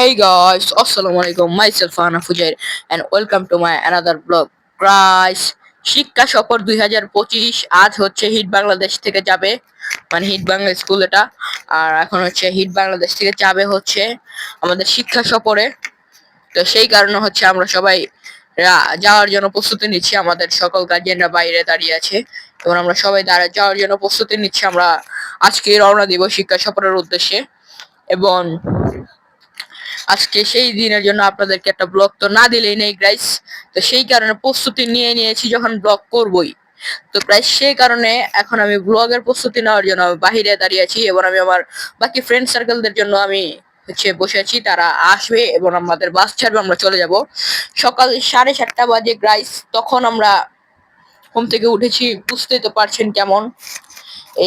Hey guys, Assalamualaikum. Myself Ana Fujair and welcome to my another vlog. Guys, শিক্ষা সফর 2025 আজ হচ্ছে hit Bangladesh থেকে যাবে, মানে হিট বাংলা স্কুল এটা। আর এখন হচ্ছে হিট বাংলাদেশ থেকে যাবে হচ্ছে আমাদের শিক্ষা সফরে। তো সেই কারণে হচ্ছে আমরা সবাই যাওয়ার জন্য প্রস্তুতি নিচ্ছি। আমাদের সকল গার্জিয়ানরা বাইরে দাঁড়িয়ে আছে এবং আমরা সবাই যাওয়ার জন্য প্রস্তুতি নিচ্ছি। আমরা আজকে রওনা দিব শিক্ষা সফরের উদ্দেশ্যে এবং আজকে সেই দিনের জন্য আপনাদেরকে একটা ব্লগ তো না দিলেই নেই গাইস। তো সেই কারণে প্রস্তুতি নিয়ে নিয়েছি, যখন ব্লগ করবই তো গাইস সেই কারণে এখন আমি ব্লগের প্রস্তুতি নেওয়ার জন্য বাহিরে দাঁড়িয়ে আছি এবং আমি আমার বাকি ফ্রেন্ড সার্কেলদের জন্য আমি হচ্ছে বসে আছি। তারা আসবে এবং আমাদের বাস ছাড়বে, আমরা চলে যাব। সকাল 7:30 বাজে গাইস, তখন আমরা ঘুম থেকে উঠেছি। বুঝতেই তো পারছেন কেমন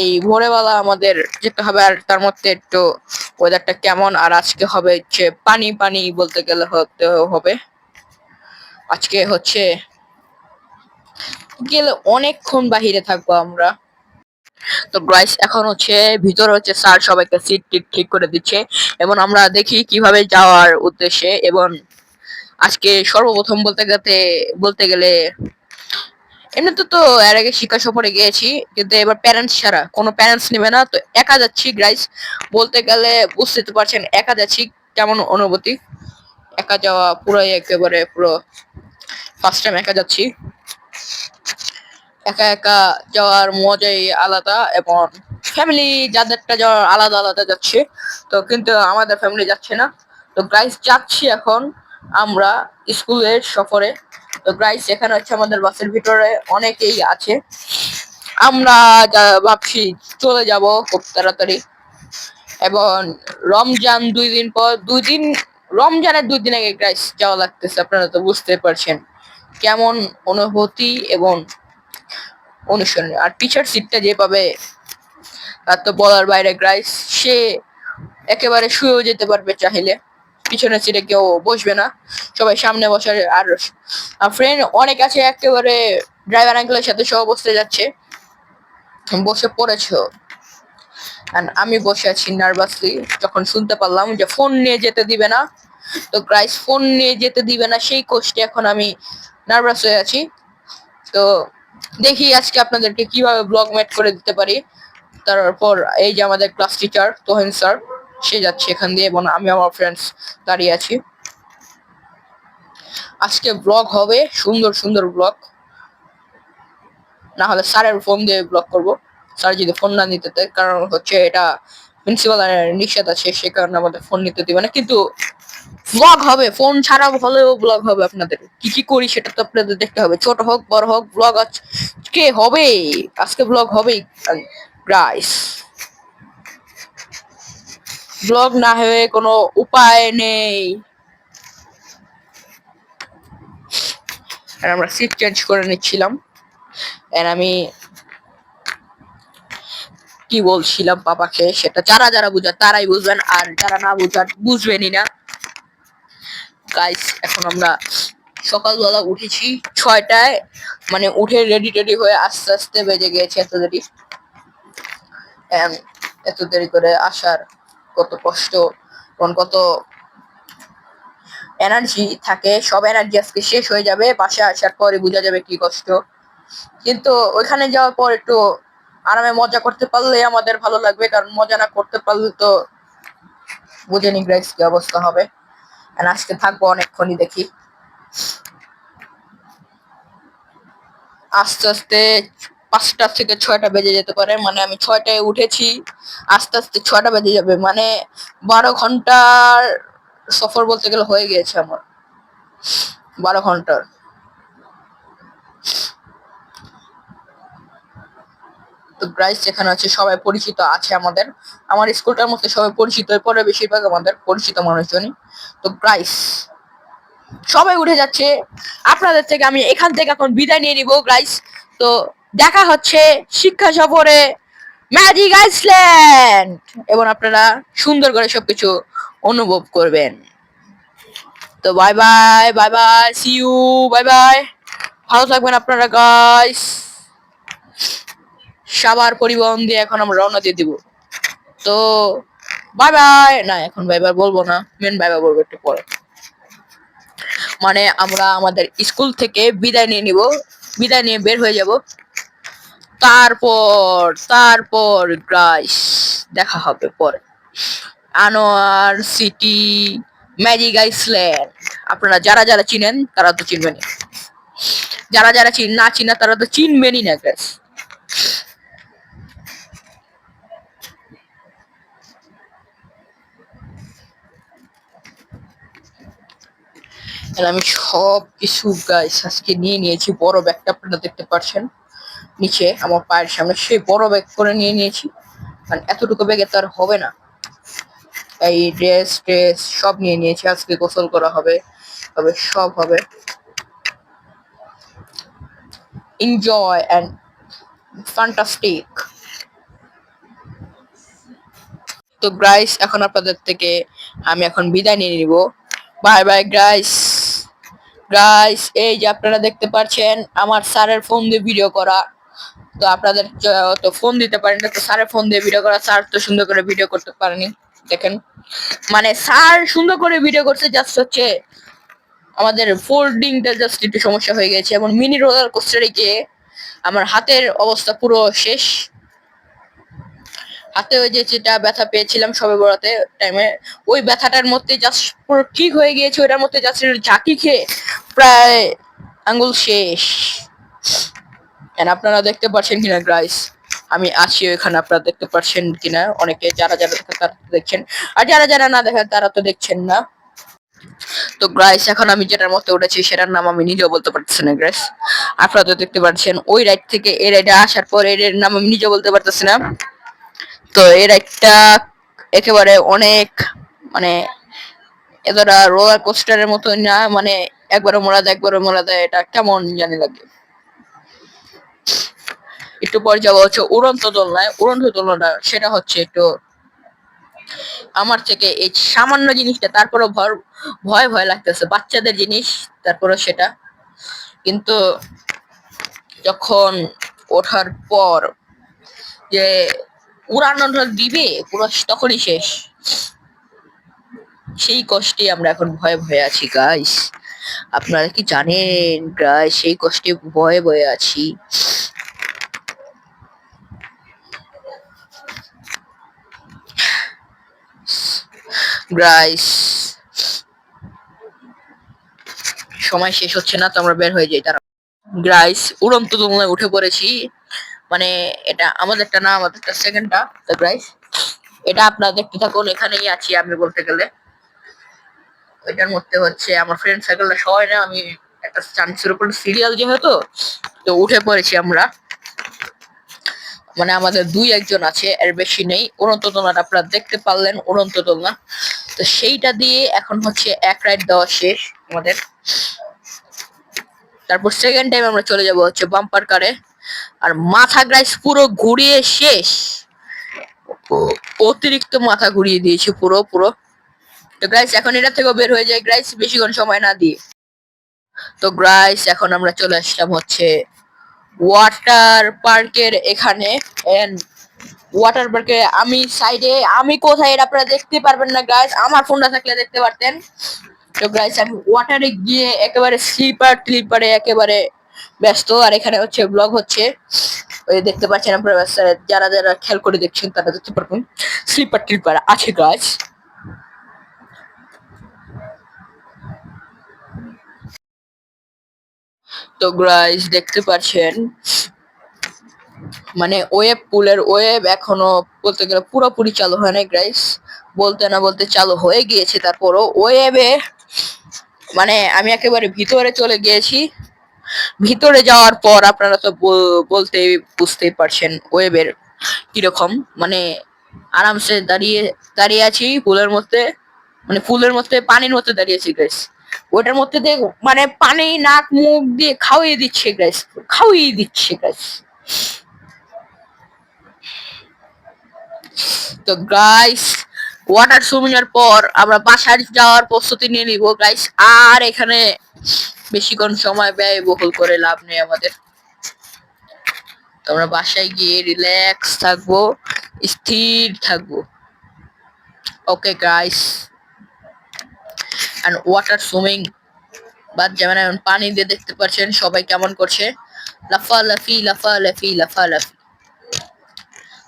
এই ভোরবেলা আমাদের যেতে হবে। আর তার মধ্যে একটু ওয়েদারটা কেমন, আর আজকে হবে হচ্ছে পানি পানি বলতে গেলে হতে হবে। আজকে হচ্ছে গেলে অনেকক্ষণ বাহিরে থাকবো আমরা। তো গাইস এখন হচ্ছে ভিতরে হচ্ছে স্যার সবাইকে সিট টিট ঠিক করে দিচ্ছে এবং আমরা দেখি কিভাবে যাওয়ার উদ্দেশ্যে। এবং আজকে সর্বপ্রথম বলতে গেলে এমনিতে তো এর আগে শিক্ষা সফরে গিয়েছি, কিন্তু এবার প্যারেন্টস ছাড়া, কোনো প্যারেন্টস নেবে না, তো একা যাচ্ছি গাইস। বলতে গেলে বুঝতে তো পারছেন একা যাচ্ছি, কেমন অনুভূতি। একা যাওয়া পুরোই একেবারে পুরো ফার্স্ট টাইম একা যাচ্ছি। একা একা যাওয়ার মজাই আলাদা এবং ফ্যামিলি যাদেরটা যাওয়ার আলাদা আলাদা যাচ্ছে, তো কিন্তু আমাদের ফ্যামিলি যাচ্ছে না। তো গাইস যাচ্ছি এখন আমরা স্কুলের সফরে। তো গাইস এখানে হচ্ছে আমাদের বাসের ভিতরে অনেকেই আছে। আমরা ভাবছি চলে যাব খুব তাড়াতাড়ি। এবং রমজান 2 দিন পর, রমজানের 2 দিন আগে গাইস যাওয়া লাগতেছে। আপনারা তো বুঝতে পারছেন কেমন অনুভূতি এবং অনুসরণ। আর পিছার সিটটা যে পাবে তার তো বলার বাইরে গাইস। সে একেবারে শুয়েও যেতে পারবে চাইলে, পিছনের সিটে কেউ বসবে না, সবাই সামনে বসার। আর ফ্রেন্ড অনেক আছে একেবারে ড্রাইভার আঙ্কেলের সাথে সহ বসতে যাচ্ছে, বসে পড়েছো। আমি বসে আছি নার্ভাসলি, যখন শুনতে পারলাম যে ফোন নিয়ে যেতে দিবে না। তো গাইস ফোন নিয়ে যেতে দিবে না সেই কষ্টে এখন আমি নার্ভাস হয়ে আছি। তো দেখি আজকে আপনাদেরকে কিভাবে ব্লগ মেট করে দিতে পারি। তারপর এই যে আমাদের ক্লাস টিচার তোহিন স্যার, সে যাচ্ছে এখান দিয়ে এবং আমি আমার ফ্রেন্ডস দাঁড়িয়ে আছি। আজকে ব্লগ হবে সুন্দর সুন্দর ব্লগ, না হলে স্যারের ফোন দিয়ে ব্লগ করব। স্যার যদি ফোন না নিতে দেয়, কারণ হচ্ছে এটা প্রিন্সিপাল নিষেধ আছে, সে কারণে আমাদের ফোন নিতে দিবে না। কিন্তু ব্লগ হবে, ফোন ছাড়া হলেও ব্লগ হবে। আপনাদের কি কি করি সেটা তো আপনাদের দেখতে হবে, ছোট হোক বড় হোক ব্লগ আজকে হবে। আজকে ব্লগ হবেই গাইস, ব্লগ না হয়ে কোনো উপায় নেই। আর আমরা সিট চেঞ্জ করে নিচ্ছিলাম। আর আমি কি বলছিলাম পাপাকে, সেটা যারা যারা বুঝার তারাই বুঝবেন, আর যারা না বুঝার বুঝবেনই না। গাইস এখন আমরা সকালবেলা উঠেছি 6টায়, মানে উঠে রেডি টেডি হয়ে আস্তে আস্তে বেজে গিয়েছে এত দেরি। এত দেরি করে আসার কত কষ্ট এবং কত এনার্জি থাকে, সব এনার্জি আজকে শেষ হয়ে যাবে। বাসায় আসার পরে বোঝা যাবে কি কষ্ট। কিন্তু ওইখানে যাওয়ার পর একটু আরামে মজা করতে পারলে আমাদের ভালো লাগবে, কারণ মজা না করতে পারলে তো বুঝেনি গাইস কি অবস্থা হবে। আজকে থাকবো অনেকক্ষণই, দেখি আস্তে আস্তে 5টা থেকে 6টা বেজে যেতে পারে। মানে আমি 6টায় উঠেছি, আস্তে আস্তে 6টা বেজে যাবে, মানে 12 ঘন্টার সফর বলতে গেলে হয়ে গিয়েছে আমার, 12 ঘন্টার। তো গাইস এখানে হচ্ছে সবাই পরিচিত আছে আমাদের, আমার স্কুলটার মধ্যে সবাই পরিচিত, পরে বেশিরভাগ আমাদের পরিচিত মানুষজনই। তো গাইস সবাই উঠে যাচ্ছে, আপনাদের থেকে আমি এখান থেকে এখন বিদায় নিয়ে নিব গাইস। তো দেখা হচ্ছে শিক্ষা সফরে ম্যাজিক আইসল্যান্ড, এবং আপনারা সুন্দর করে সবকিছু অনুভব করবেন। তো bye bye, bye bye, see you, bye bye, ভালো থাকবেন আপনারা গাইস। সাভার পরিবহন দিয়ে এখন আমরা রওনা দিয়ে দিব। তো বাই বাই। না এখন বাই বাই বলবো না, মেন বাই বাই বলবো একটু পরে। মানে আমরা আমাদের স্কুল থেকে বিদায় নিয়ে নিব, বিদায় নিয়ে বের হয়ে যাব। তারপর গাইস দেখা হবে পরে। Anwar city, magic Iceland. আপনারা যারা যারা চিনেন তারা তো চিনবেনই, যারা যারা না চিনা তারা তো চিনবেনই না গাইস। আমি সব কিছু গাইস আজকে নিয়ে নিয়েছি। বড় ব্যাগটা আপনারা দেখতে পাচ্ছেন নিচে আমার পায়ের সামনে, সেই বড় ব্যাগ করে নিয়ে নিয়েছি, কারণ এতটুকু ব্যাগে তো আর হবে না। এই ড্রেস ট্রেস সব নিয়ে নিয়েছি, আজকে গোসল করা হবে, তবে সব হবে। Enjoy and fantastic. তো গাইস এখন আপনাদের থেকে আমি এখন বিদায় নিয়ে নিব। Bye bye guys. গাইস এই যে আপনারা দেখতে পাচ্ছেন আমার স্যারের ফোন দিয়ে ভিডিও করা। তো আপনাদের তো ফোন দিতে পারেন না, তো স্যারের ফোন দিয়ে ভিডিও করা, স্যার তো সুন্দর করে ভিডিও করতে পারেনি। দেখেন মানে স্যার সুন্দর করে ভিডিও করছে, জাস্ট হচ্ছে আমাদের ফোল্ডিংটা জাস্ট একটু সমস্যা হয়ে গেছে। এবং মিনি রোলার কোস্টারে গিয়ে আমার হাতের অবস্থা পুরো শেষ। হাতে ওই যে যেটা ব্যথা পেয়েছিলাম সবে বরাতে টাইমে, ওই ব্যথাটার মধ্যে জাস্ট পুরো ঠিক হয়ে গিয়েছে, ওটার মধ্যে জাস্ট ঝাঁকি খেয়ে প্রায় আঙ্গুল শেষ। আপনারা দেখতে পাচ্ছেন কিনা গাইস, আমি আছি ওইখানে, আপনারা দেখতে পাচ্ছেন কিনা, অনেকে যারা যারা দেখেন তারা দেখছেন, আর যারা যারা না দেখেন তারা তো দেখছেন না। তো গাইস এখন আমি যেটার মধ্যে উঠেছি সেটার নাম আমি নিজেও বলতে পারতেছি না গাইস। আপনারা তো দেখতে পাচ্ছেন ওই রাইড থেকে এই রাইডে আসার পর এর নাম আমি নিজেও বলতে পারতেছি না। তো এই রাইডটা একেবারে অনেক মানে এতটা রোলার কোস্টারের মতো না, মানে একবারও মোড়া দেয় একবারও মোড়া দেয়, এটা কেমন জানি লাগে। একটু পরে যাবো হচ্ছে উড়ন্ত দোলনায়। উড়ন্ত দোলনা সেটা হচ্ছে একটু আমার থেকে এই সামান্য জিনিসটা, তারপরে ভয় ভয় লাগতেছে, বাচ্চাদের জিনিস, তারপরে সেটা কিন্তু যখন ওঠার পর যে উড়ানোটা দিবে পুরো তখনই শেষ। সেই কষ্টে আমরা এখন ভয়ে ভয়ে আছি গাইস। আপনারা কি জানেন গাইস, সেই কষ্টে ভয়ে ভয়ে আছি। গাইস সময় শেষ হচ্ছে না, তো আমরা বের হয়ে যাই। তারা গাইস উড়ন্ত দোলনায় উঠে পড়েছি, মানে এটা আমাদেরটা না, আমাদেরটা সেকেন্ডটা। তো গাইস এটা আপনারা দেখতে থাকুন, এখানেই আছি আমি বলতে গেলে। ওইটার মধ্যে হচ্ছে আমার ফ্রেন্ড সার্কেলটা সবাই না, আমি একটা চান্সের উপর সিরিয়াল যেহেতু, তো উঠে পড়েছি আমরা। মানে আমাদের দুই একজন আছে, এর বেশি নেই। উড়ন্ত দোলনাটা আপনারা দেখতে পারলেন, উড়ন্ত দোলনা। তো সেইটা দিয়ে এখন হচ্ছে এক রাইড দেওয়া শেষ আমাদের। তারপর সেকেন্ড টাইম আমরা চলে যাব হচ্ছে বাম্পার কারে, আর মাথা গ্রাইস পুরো ঘুরিয়ে শেষ। অতিরিক্ত মাথা ঘুরিয়ে দিয়েছে পুরো পুরো। তো গ্রাইস এখন এটা থেকেও বের হয়ে যায় গ্রাইস, বেশিক্ষণ সময় না দিয়ে। তো গ্রাইস এখন আমরা চলে আসলাম হচ্ছে ওয়াটার পার্কের এখানে। ওয়াটার পার্কে আমি সাইডে, আমি কোথায় এটা আপনারা দেখতে পারবেন না গাইস, আমার ফোনটা থাকলে দেখতে পারতেন। তো গাইস আমি ওয়াটারে গিয়ে একেবারে স্লিপারে একেবারে ব্যস্ত, আর এখানে হচ্ছে ব্লগ হচ্ছে, ওই দেখতে পাচ্ছেন আপনারা, যারা যারা খেয়াল করে দেখছেন তারা দেখতে পারবেন স্লিপার আছে গাইস। তো গাইস দেখতে পাচ্ছেন মানে পুলের ওয়েব এখনো বলতে গেলে পুরোপুরি চালু হয় নাই গাইস, বলতে না বলতে চালু হয়ে গিয়েছে। তারপরও ওয়েবে মানে আমি একেবারে ভিতরে চলে গিয়েছি। ভিতরে যাওয়ার পর আপনারা তো বলতে বুঝতেই পারছেন ওয়েবের কিরকম, মানে আরামসে দাঁড়িয়ে দাঁড়িয়ে আছি পুলের মধ্যে, মানে পুলের মধ্যে পানির মধ্যে দাঁড়িয়েছি গাইস। ওটার মধ্যে দিয়ে মানে পানি নাক মুখ দিয়ে খাওয়িয়ে দিচ্ছে গাইস, খাওয়িয়ে দিচ্ছে গাইস। তো গাইস ওয়াটার সুইমিং এর পর আমরা বাসায় যাওয়ার প্রস্তুতি নিয়ে নিব গাইস। আর এখানে বেশিক্ষণ সময় ব্যয়বহুল করে লাভ নেই আমাদের। তো আমরা বাসায় গিয়ে রিল্যাক্স থাকবো, স্থির থাকবো। Okay guys, and water swimming, but যেমন এখন পানি দিয়ে দেখতে পাচ্ছেন সবাই কেমন করছে, লাফালাফি লাফালাফি লাফালাফি।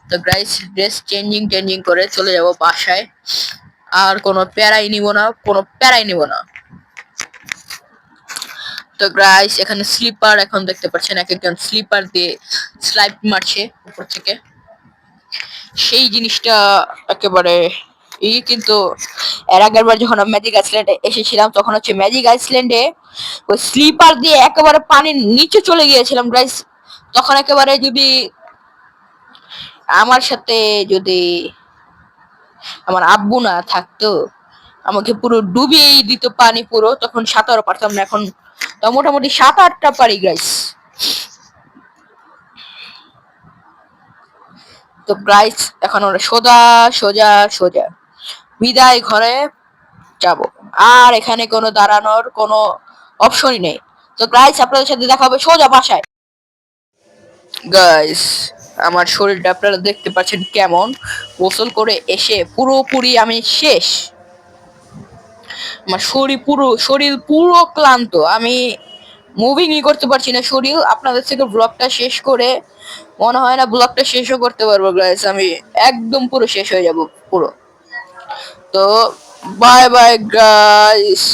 তো গাইস ড্রেস চেঞ্জিং করে চলে যাব বাসায়, আর কোনো প্যারাই নিব না, কোনো প্যারাই নিব না। তো গাইস এখানে স্লিপার এখন দেখতে পাচ্ছেন এক একজন স্লিপার দিয়ে স্লাইড মারছে উপর থেকে, সেই জিনিসটা একেবারে কিন্তু এর আগের বার যখন আমি ম্যাজিক আইসল্যান্ডে এসেছিলাম তখন হচ্ছে ম্যাজিক আইসল্যান্ডে ওই স্লিপার দিয়ে একেবারে পানির নিচে চলে গিয়েছিলাম গাইস। তখন একেবারে যদি আমার সাথে যদি আমার আব্বু না থাকতো, আমাকে পুরো ডুবিয়েই দিত পানি পুরো, তখন সাঁতারও পারতাম না। এখন তো মোটামুটি 7-8টা পারি গাইস। তো গাইস এখন আমরা সোজা সোজা সোজা বিদায় ঘরে যাব, আর এখানে কোনো দাঁড়ানোর কোনো অপশনই নেই। তো গাইস আপনাদের সাথে দেখা হবে সোজা বাসায়। গাইস আমার শরীরটা আপনারা দেখতে পাচ্ছেন কেমন, গোসল করে এসে পুরোপুরি আমি শেষ। আমার শরীর পুরো ক্লান্ত, আমি মুভিংই করতে পারছি না শরীর। আপনাদের থেকে ব্লগটা শেষ করে মনে হয় না ব্লগটা শেষও করতে পারবো গাইস, আমি একদম পুরো শেষ হয়ে যাব পুরো। তো বাই বাই গাইস।